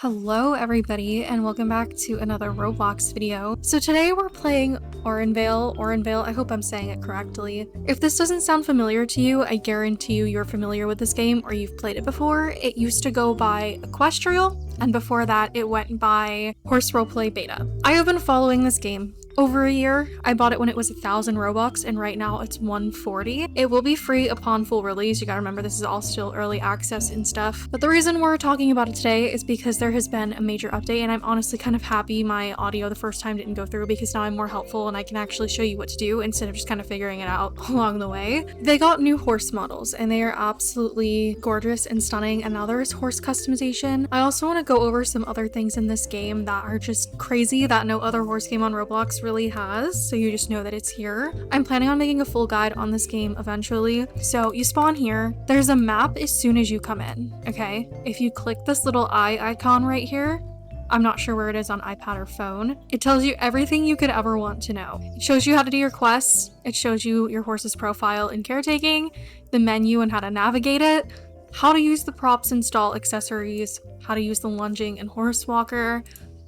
Hello everybody and welcome back to another Roblox video. So today we're playing Aurenvale, I hope I'm saying it correctly. If this doesn't sound familiar to you, I guarantee you're familiar with this game or you've played it before. It used to go by Equestrial, and before that it went by Horse Roleplay Beta. I have been following this game over a year. I bought it when it was 1,000 Robux and right now it's 140. It will be free upon full release. You gotta remember this is all still early access and stuff. But the reason we're talking about it today is because there has been a major update and I'm honestly kind of happy my audio the first time didn't go through because now I'm more helpful and I can actually show you what to do instead of just kind of figuring it out along the way. They got new horse models and they are absolutely gorgeous and stunning, and now there is horse customization. I also want to go over some other things in this game that are just crazy that no other horse game on Roblox really has, so you just know that it's here. I'm planning on making a full guide on this game eventually. So you spawn here. There's a map as soon as you come in, okay? If you click this little eye icon right here, I'm not sure where it is on iPad or phone. It tells you everything you could ever want to know. It shows you how to do your quests. It shows you your horse's profile and caretaking, the menu and how to navigate it, how to use the props and stall accessories, how to use the lunging and horse walker,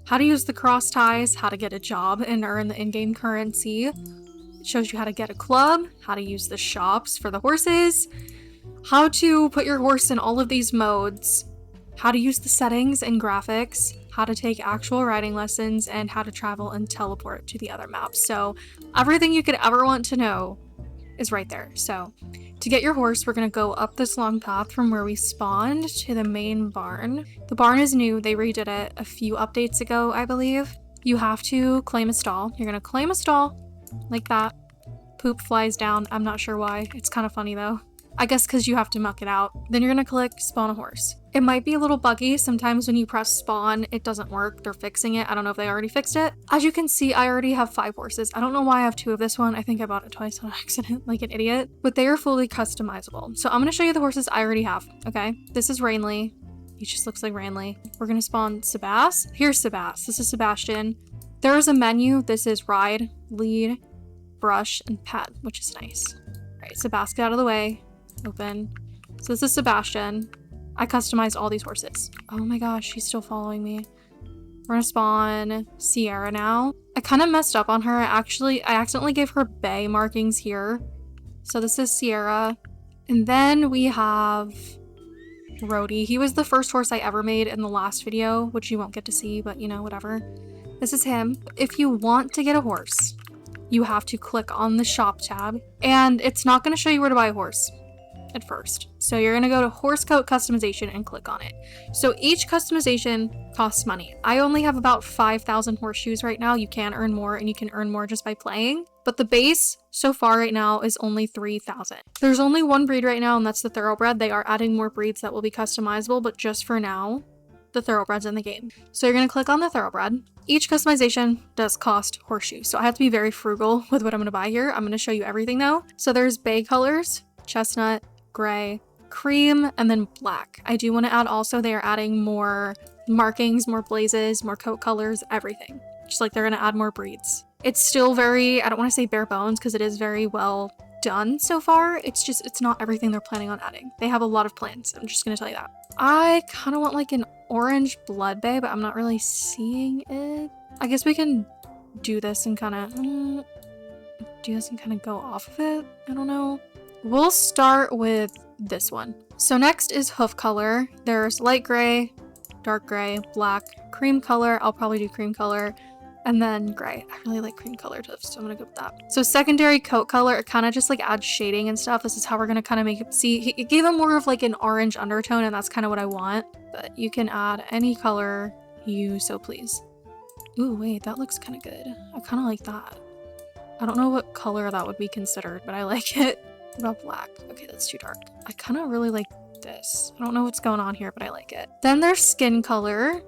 how to use the cross ties, how to get a job and earn the in-game currency. It shows you how to get a club, how to use the shops for the horses, how to put your horse in all of these modes, how to use the settings and graphics, how to take actual riding lessons, and how to travel and teleport to the other maps. So everything you could ever want to know is right there. So to get your horse, we're gonna go up this long path from where we spawned to the main barn. The barn is new. They redid it a few updates ago, I believe. You have to claim a stall. You're gonna claim a stall like that. Poop flies down. I'm not sure why. It's kind of funny though. I guess because you have to muck it out. Then you're gonna click spawn a horse. It might be a little buggy. Sometimes when you press spawn, it doesn't work. They're fixing it. I don't know if they already fixed it. As you can see, I already have 5 horses. I don't know why I have 2 of this one. I think I bought it twice on accident, like an idiot. But they are fully customizable. So I'm gonna show you the horses I already have, okay? This is Rainley. He just looks like Rainley. We're gonna spawn Sebas. Here's Sebas. This is Sebastian. There is a menu. This is ride, lead, brush, and pet, which is nice. All right, Sebas, get out of the way. Open. So this is Sebastian. I customized all these horses. Oh my gosh, she's still following me. We're gonna spawn Sierra now. I kind of messed up on her. I accidentally gave her bay markings here. So this is Sierra. And then we have Rhodey. He was the first horse I ever made in the last video, which you won't get to see, but you know, whatever. This is him. If you want to get a horse, you have to click on the shop tab, and it's not gonna show you where to buy a horse at first. So you're gonna go to horse coat customization and click on it. So each customization costs money. I only have about 5,000 horseshoes right now. You can earn more, and you can earn more just by playing. But the base so far right now is only 3,000. There's only one breed right now, and that's the thoroughbred. They are adding more breeds that will be customizable, but just for now, the thoroughbred's in the game. So you're gonna click on the thoroughbred. Each customization does cost horseshoes, so I have to be very frugal with what I'm gonna buy here. I'm gonna show you everything though. So there's bay colors, chestnut, gray, cream, and then black. I do want to add also they are adding more markings, more blazes, more coat colors, everything. Just like they're going to add more breeds. It's still very, I don't want to say bare bones because it is very well done so far. It's not everything they're planning on adding. They have a lot of plans. I'm just going to tell you that. I kind of want like an orange blood bay, but I'm not really seeing it. I guess we can do this and kind of go off of it. I don't know. We'll start with this one. So next is hoof color. There's light gray, dark gray, black, cream color. I'll probably do cream color, and then gray. I really like cream colored hoofs, so I'm gonna go with that. So secondary coat color, it kind of just like adds shading and stuff. This is how we're gonna kind of make it. See, it gave him more of like an orange undertone, and that's kind of what I want. But you can add any color you so please. Ooh, wait, that looks kind of good. I kind of like that. I don't know what color that would be considered, but I like it. What about black? Okay, that's too dark. I kind of really like this. I don't know what's going on here, but I like it. Then there's skin color.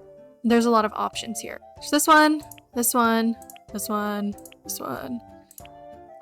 There's a lot of options here. So this one, this one, this one, this one.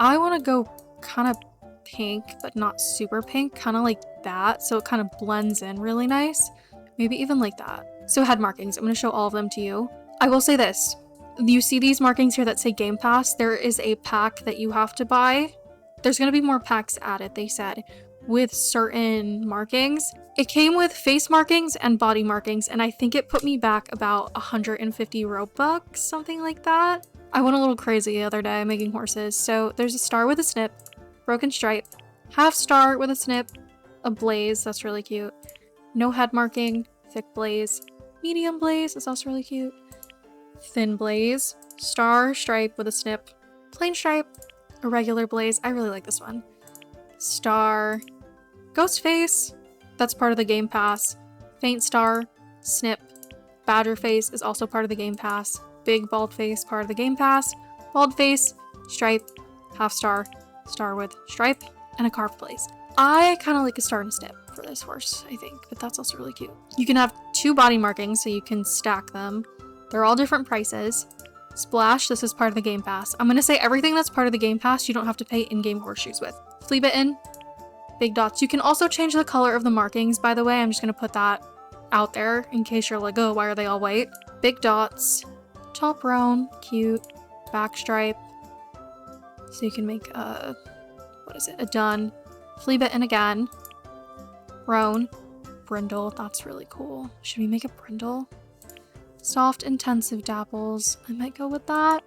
I want to go kind of pink, but not super pink, kind of like that. So it kind of blends in really nice. Maybe even like that. So head markings, I'm going to show all of them to you. I will say this. You see these markings here that say Game Pass? There is a pack that you have to buy. There's going to be more packs added, they said, with certain markings. It came with face markings and body markings, and I think it put me back about 150 Robux, something like that. I went a little crazy the other day making horses. So there's a star with a snip, broken stripe, half star with a snip, a blaze, that's really cute, no head marking, thick blaze, medium blaze, that's also really cute, thin blaze, star stripe with a snip, plain stripe, a regular blaze, I really like this one, star, ghost face, that's part of the game pass, faint star, snip, badger face is also part of the game pass, big bald face part of the game pass, bald face, stripe, half star, star with stripe, and a carved blaze. I kind of like a star and a snip for this horse, I think, but that's also really cute. You can have 2 body markings, so you can stack them. They're all different prices. Splash, this is part of the game pass. I'm gonna say everything that's part of the game pass you don't have to pay in-game horseshoes with. Flea bitten, big dots. You can also change the color of the markings, by the way. I'm just gonna put that out there in case you're like, oh, why are they all white? Big dots, top roan, cute, back stripe. So you can make a, what is it, a dun. Flea bitten again. Roan. Brindle, that's really cool. Should we make a brindle? Soft intensive dapples, I might go with that.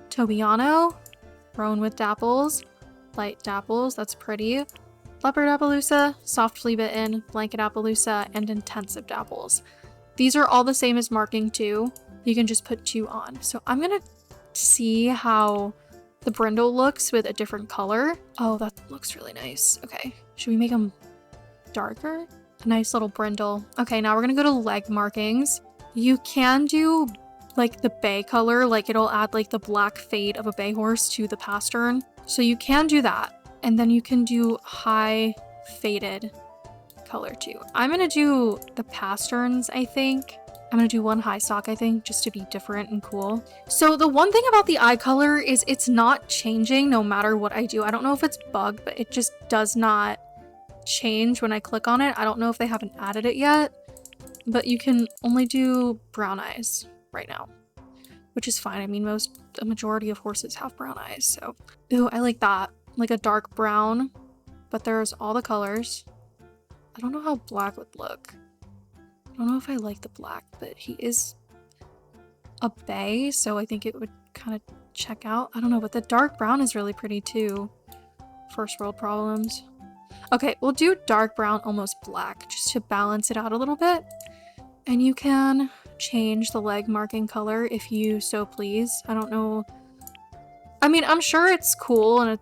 Tobiano. Roan with dapples. Light dapples, that's pretty. Leopard Appaloosa, soft flea bitten, blanket Appaloosa, and intensive dapples. These are all the same as marking 2. You can just put 2 on. So I'm gonna see how the brindle looks with a different color. Oh, that looks really nice. Okay, should we make them darker? A nice little brindle. Okay, now we're gonna go to leg markings. You can do like the bay color, like it'll add like the black fade of a bay horse to the pastern. So you can do that. And then you can do high faded color too. I'm gonna do the pasterns, I think. I'm gonna do 1 high stock, I think, just to be different and cool. So the one thing about the eye color is it's not changing no matter what I do. I don't know if it's bugged, but it just does not change when I click on it. I don't know if they haven't added it yet, but you can only do brown eyes right now, which is fine. I mean, a majority of horses have brown eyes, so. Ooh, I like that. Like a dark brown, but there's all the colors. I don't know how black would look. I don't know if I like the black, but he is a bay, so I think it would kind of check out. I don't know, but the dark brown is really pretty too. First world problems. Okay, we'll do dark brown, almost black, just to balance it out a little bit. And you can change the leg marking color if you so please. I don't know. I mean, I'm sure it's cool in a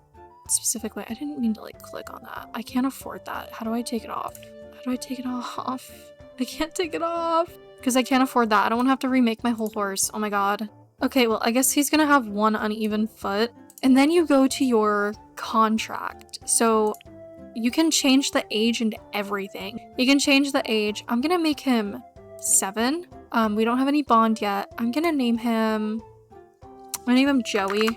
specific way. I didn't mean to like click on that. I can't afford that. How do I take it off? How do I take it off? I can't take it off because I can't afford that. I don't want to have to remake my whole horse. Oh my god. Okay, well, I guess he's gonna have 1 uneven foot. And then you go to your contract. So you can change the age and everything. You can change the age. I'm gonna make him 7. We don't have any bond yet. I'm gonna name him Joey.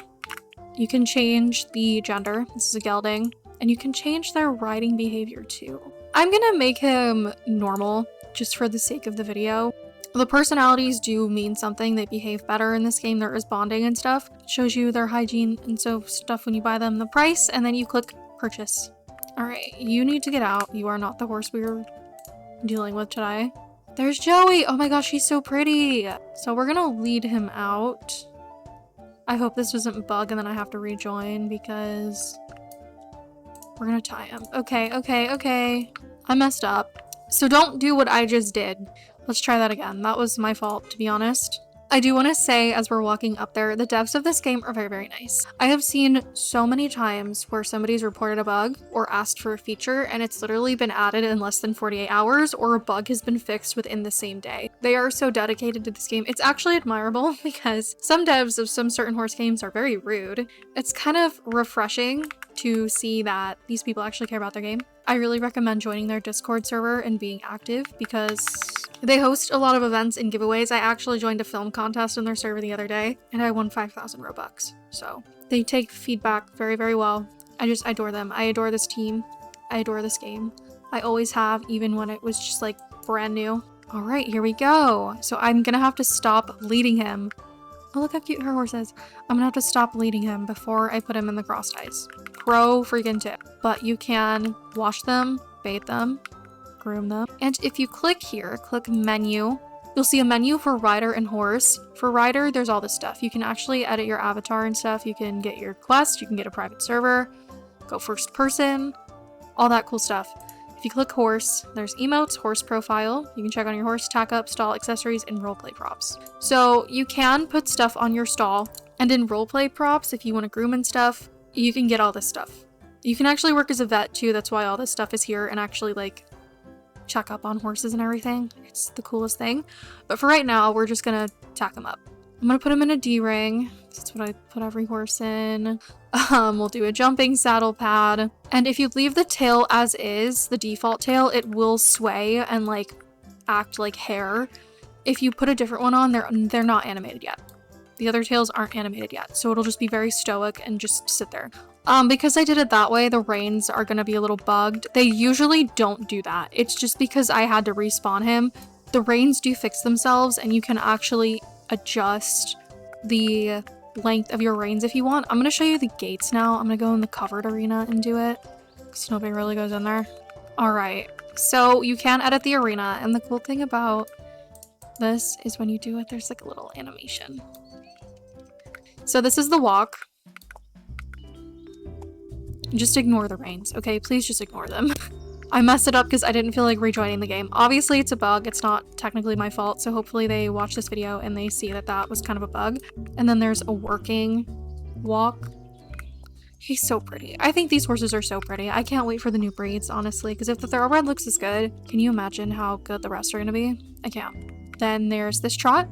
You can change the gender. This is a gelding. And you can change their riding behavior too. I'm gonna make him normal just for the sake of the video. The personalities do mean something. They behave better in this game. There is bonding and stuff. It shows you their hygiene and so stuff when you buy them, the price, and then you click purchase. All right, you need to get out. You are not the horse we were dealing with today. There's Joey. Oh my gosh, he's so pretty. So we're gonna lead him out. I hope this doesn't bug and then I have to rejoin because we're gonna tie him. Okay. I messed up. So don't do what I just did. Let's try that again. That was my fault, to be honest. I do want to say, as we're walking up there, the devs of this game are very, very nice. I have seen so many times where somebody's reported a bug or asked for a feature and it's literally been added in less than 48 hours or a bug has been fixed within the same day. They are so dedicated to this game. It's actually admirable because some devs of some certain horse games are very rude. It's kind of refreshing to see that these people actually care about their game. I really recommend joining their Discord server and being active because they host a lot of events and giveaways. I actually joined a film contest in their server the other day and I won 5,000 Robux. So they take feedback very, very well. I just adore them. I adore this team. I adore this game. I always have, even when it was just like brand new. All right, here we go. So I'm gonna have to stop leading him. Oh, look how cute her horse is. I'm gonna have to stop leading him before I put him in the cross ties. pro freaking tip. But you can wash them, bathe them, groom them. And if you click here, click menu, you'll see a menu for rider and horse. For rider, there's all this stuff. You can actually edit your avatar and stuff. You can get your quest, you can get a private server, go first person, all that cool stuff. If you click horse, there's emotes, horse profile. You can check on your horse, tack up, stall accessories, and roleplay props. So you can put stuff on your stall, and in roleplay props, if you want to groom and stuff, you can get all this stuff. You can actually work as a vet too. That's why all this stuff is here, and actually like check up on horses and everything. It's the coolest thing. But for right now, we're just gonna tack them up. I'm gonna put him in a D-ring. That's what I put every horse in. We'll do a jumping saddle pad. And if you leave the tail as is, the default tail, it will sway and like act like hair. If you put a different one on, they're not animated yet. The other tails aren't animated yet, so it'll just be very stoic and just sit there. Because I did it that way, the reins are gonna be a little bugged. They usually don't do that. It's just because I had to respawn him. The reins do fix themselves, and you can actually adjust the length of your reins if you want. I'm gonna show you the gates now. I'm gonna go in the covered arena and do it, because nobody really goes in there. Alright, so you can edit the arena, and the cool thing about this is when you do it, there's like a little animation. So this is the walk. Just ignore the reins, okay? Please just ignore them. I messed it up because I didn't feel like rejoining the game. Obviously, it's a bug. It's not technically my fault, so hopefully they watch this video and they see that that was kind of a bug. And then there's a working walk. He's so pretty. I think these horses are so pretty. I can't wait for the new breeds, honestly, because if the thoroughbred looks as good, can you imagine how good the rest are going to be? I can't. Then there's this trot.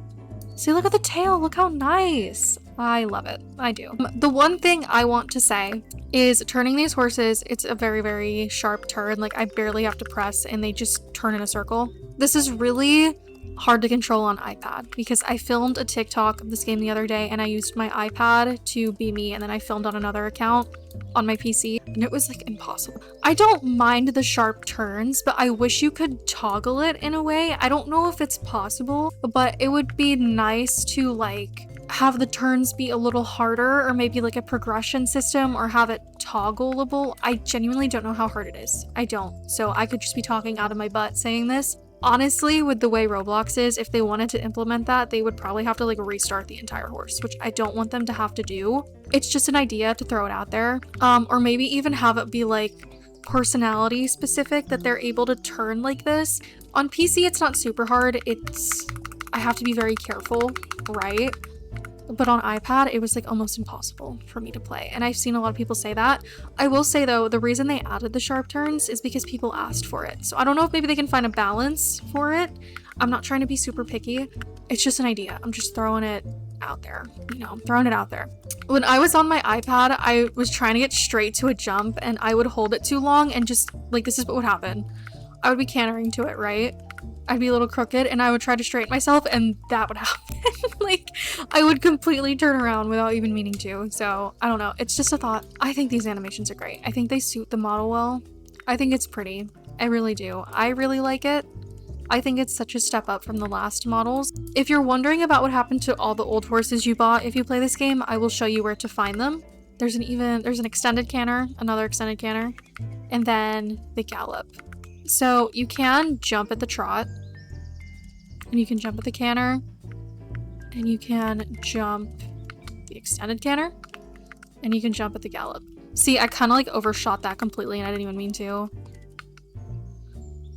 See, look at the tail. Look how nice. I love it. I do. The one thing I want to say is turning these horses, it's a very, very sharp turn. Like, I barely have to press and they just turn in a circle. This is really hard to control on iPad because I filmed a TikTok of this game the other day and I used my iPad to be me, and then I filmed on another account on my PC and it was like impossible. I don't mind the sharp turns, but I wish you could toggle it in a way. I don't know if it's possible, but it would be nice to like have the turns be a little harder, or maybe like a progression system, or have it toggleable. I genuinely don't know how hard it is. I don't. So I could just be talking out of my butt saying this. Honestly, with the way Roblox is, if they wanted to implement that, they would probably have to like restart the entire horse, which I don't want them to have to do. It's just an idea to throw it out there. Or maybe even have it be like personality specific, that they're able to turn like this. On PC, it's not super hard. I have to be very careful, right? But on iPad, it was like almost impossible for me to play. And I've seen a lot of people say that. I will say though, the reason they added the sharp turns is because people asked for it. So I don't know if maybe they can find a balance for it. I'm not trying to be super picky. It's just an idea. I'm just throwing it out there. You know, I'm throwing it out there. When I was on my iPad, I was trying to get straight to a jump and I would hold it too long and just like, this is what would happen. I would be cantering to it, right? I'd be a little crooked and I would try to straighten myself and that would happen. Like, I would completely turn around without even meaning to. So, I don't know. It's just a thought. I think these animations are great. I think they suit the model well. I think it's pretty. I really do. I really like it. I think it's such a step up from the last models. If you're wondering about what happened to all the old horses you bought if you play this game, I will show you where to find them. There's an extended canter, another extended canter, and then the gallop. So you can jump at the trot, and you can jump at the canter, and you can jump the extended canter, and you can jump at the gallop. See, I kind of like overshot that completely and I didn't even mean to.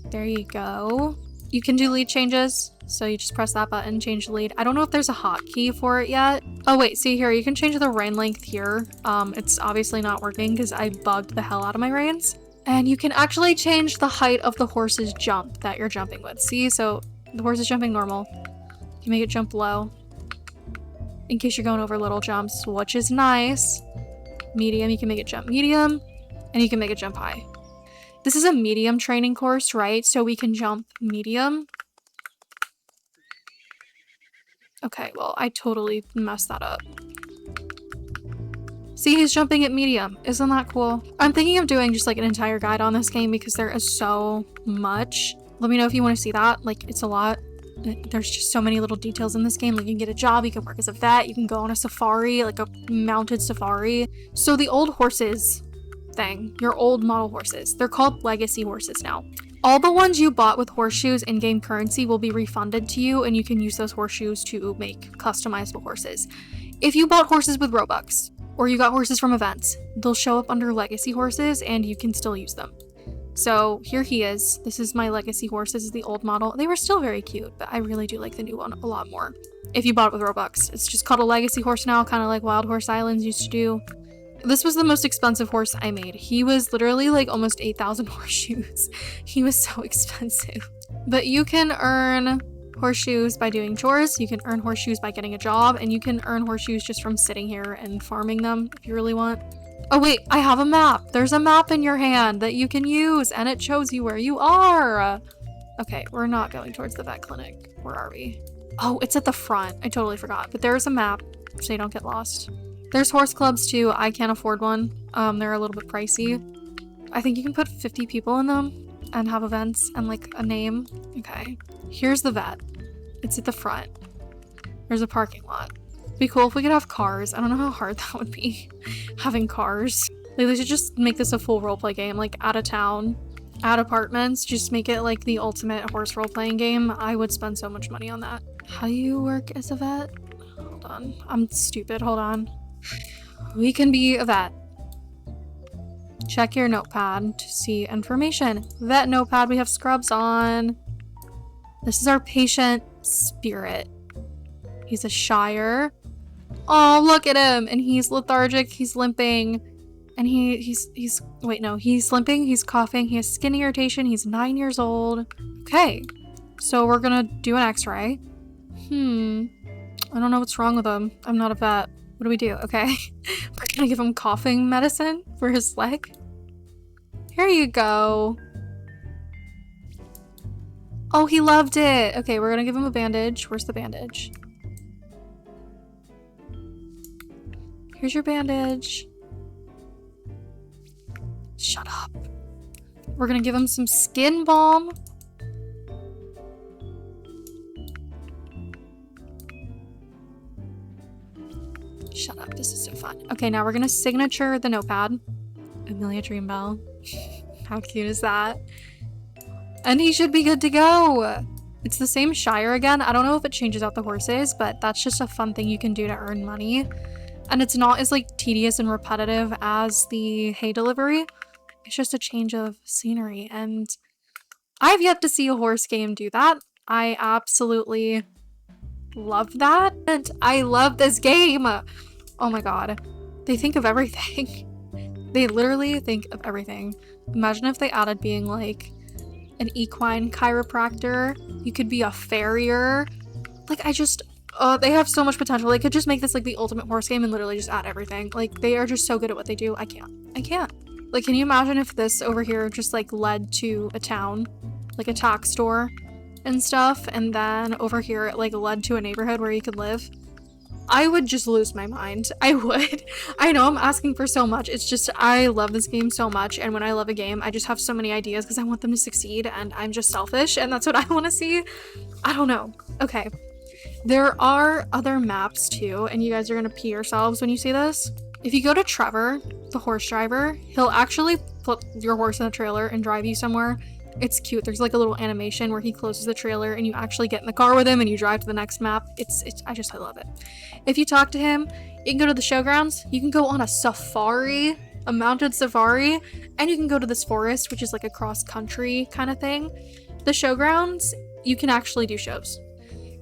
There you go. You can do lead changes, so you just press that button, change the lead. I don't know if there's a hotkey for it yet. Oh wait, see here, you can change the rein length here. It's obviously not working because I bugged the hell out of my reins. And you can actually change the height of the horse's jump that you're jumping with. See, so the horse is jumping normal. You can make it jump low in case you're going over little jumps, which is nice. Medium, you can make it jump medium, and you can make it jump high. This is a medium training course, right? So we can jump medium. Okay, well, I totally messed that up. See, he's jumping at medium. Isn't that cool? I'm thinking of doing just like an entire guide on this game because there is so much. Let me know if you want to see that. Like, it's a lot. There's just so many little details in this game. Like, you can get a job, you can work as a vet, you can go on a safari, like a mounted safari. So the old horses thing. Your old model horses. They're called legacy horses now. All the ones you bought with horseshoes in-game currency will be refunded to you, and you can use those horseshoes to make customizable horses. If you bought horses with Robux, or you got horses from events, they'll show up under legacy horses and you can still use them. So here he is. This is my legacy horse. This is the old model. They were still very cute, but I really do like the new one a lot more. If you bought it with Robux, it's just called a legacy horse now, kind of like Wild Horse Islands used to do. This was the most expensive horse I made. He was literally like almost 8,000 horseshoes. He was so expensive. But you can earn horseshoes by doing chores, you can earn horseshoes by getting a job, and you can earn horseshoes just from sitting here and farming them if you really want. Oh wait, I have a map. There's a map in your hand that you can use, and it shows you where you are. Okay, we're not going towards the vet clinic. Where are we? Oh, it's at the front. I totally forgot. But there's a map, so you don't get lost. There's horse clubs too. I can't afford one. They're a little bit pricey. I think you can put 50 people in them and have events and like a name. Okay, here's the vet. It's at the front. There's a parking lot. It'd be cool if we could have cars. I don't know how hard that would be, having cars. Like, they should just make this a full roleplay game, like out of town, at apartments. Just make it like the ultimate horse role-playing game. I would spend so much money on that. How do you work as a vet? Hold on. I'm stupid. Hold on. We can be a vet. Check your notepad to see information. Vet notepad, we have scrubs on. This is our patient Spirit. He's a Shire. Oh, look at him. And he's lethargic, he's limping. And he's wait, no, he's limping, he's coughing, he has skin irritation, he's 9 years old. Okay, so we're gonna do an x-ray. I don't know what's wrong with him. I'm not a vet. What do we do? Okay. We're gonna give him coughing medicine for his leg. Here you go. Oh, he loved it. Okay, we're gonna give him a bandage. Where's the bandage? Here's your bandage. Shut up. We're gonna give him some skin balm. Shut up, this is so fun. Okay, now we're gonna signature the notepad. Amelia Dreambell. How cute is that? And he should be good to go. It's the same Shire again. I don't know if it changes out the horses, but that's just a fun thing you can do to earn money. And it's not as like tedious and repetitive as the hay delivery. It's just a change of scenery, and I've yet to see a horse game do that. I absolutely love that, and I love this game. Oh my god. They think of everything. They literally think of everything. Imagine if they added being like an equine chiropractor. You could be a farrier. Like, they have so much potential. They could just make this like the ultimate horse game and literally just add everything. Like, they are just so good at what they do. I can't. Like, can you imagine if this over here just like led to a town, like a tax store and stuff, and then over here it like led to a neighborhood where you could live? I would just lose my mind. I would. I know I'm asking for so much. It's just, I love this game so much, and when I love a game, I just have so many ideas because I want them to succeed, and I'm just selfish, and that's what I want to see. I don't know. Okay. There are other maps too, and you guys are gonna pee yourselves when you see this. If you go to Trevor, the horse driver, he'll actually put your horse in a trailer and drive you somewhere. It's cute. There's like a little animation where he closes the trailer and you actually get in the car with him and you drive to the next map. I love it. If you talk to him, you can go to the showgrounds. You can go on a safari, a mounted safari, and you can go to this forest, which is like a cross-country kind of thing. The showgrounds, you can actually do shows.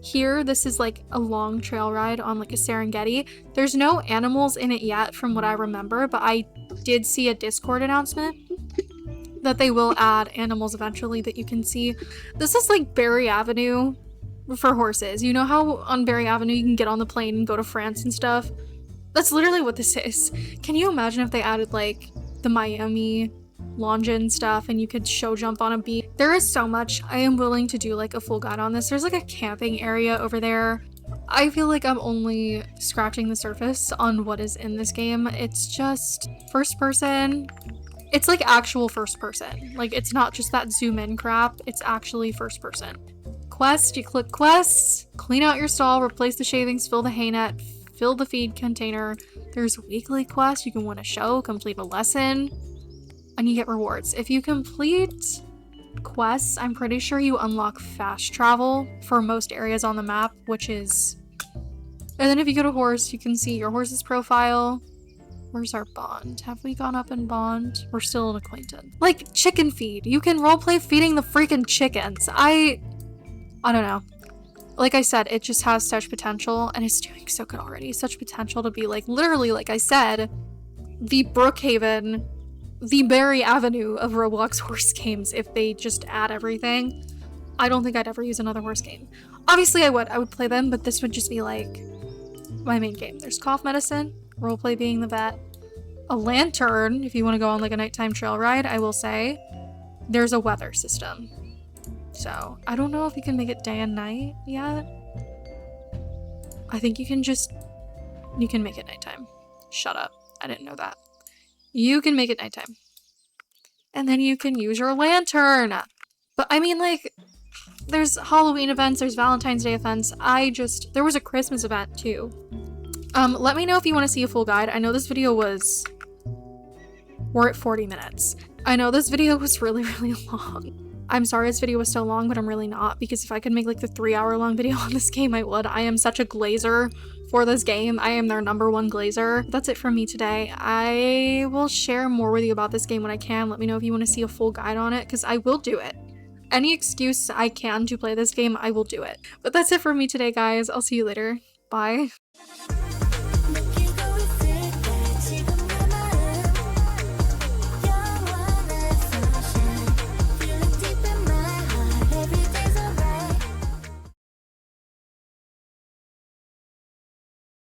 Here, this is like a long trail ride on like a Serengeti. There's no animals in it yet from what I remember, but I did see a Discord announcement that they will add animals eventually that you can see. This is like Berry Avenue for horses. You know how on Berry Avenue you can get on the plane and go to France and stuff? That's literally what this is. Can you imagine if they added like the Miami Longines stuff and you could show jump on a beach? There is so much. I am willing to do like a full guide on this. There's like a camping area over there. I feel like I'm only scratching the surface on what is in this game. It's just first person. It's like actual first person. Like, it's not just that zoom in crap. It's actually first person. Quest, you click quests, clean out your stall, replace the shavings, fill the hay net, fill the feed container. There's weekly quests. You can win a show, complete a lesson. and you get rewards. If you complete quests, I'm pretty sure you unlock fast travel for most areas on the map, which is... And then if you go to horse, you can see your horse's profile. Where's our bond? Have we gone up in bond? We're still an acquaintance. Like, chicken feed. You can roleplay feeding the freaking chickens. I don't know. Like I said, it just has such potential, and it's doing so good already. Such potential to be, like, literally, like I said, the Brookhaven, the Berry Avenue of Roblox horse games if they just add everything. I don't think I'd ever use another horse game. Obviously I would play them, but this would just be like my main game. There's cough medicine, roleplay being the vet, a lantern if you want to go on like a nighttime trail ride, I will say. There's a weather system. So I don't know if you can make it day and night yet. I think you can make it nighttime. Shut up. I didn't know that. You can make it nighttime. And then you can use your lantern. But I mean, like, there's Halloween events, there's Valentine's Day events. There was a Christmas event too. Let me know if you want to see a full guide. I know this video we're at 40 minutes. I know this video was really, really long. I'm sorry this video was so long, but I'm really not, because if I could make like the 3-hour-long video on this game, I would. I am such a glazer for this game. I am their #1 glazer. That's it from me today. I will share more with you about this game when I can. Let me know if you want to see a full guide on it, because I will do it. Any excuse I can to play this game, I will do it. But that's it for me today, guys. I'll see you later. Bye.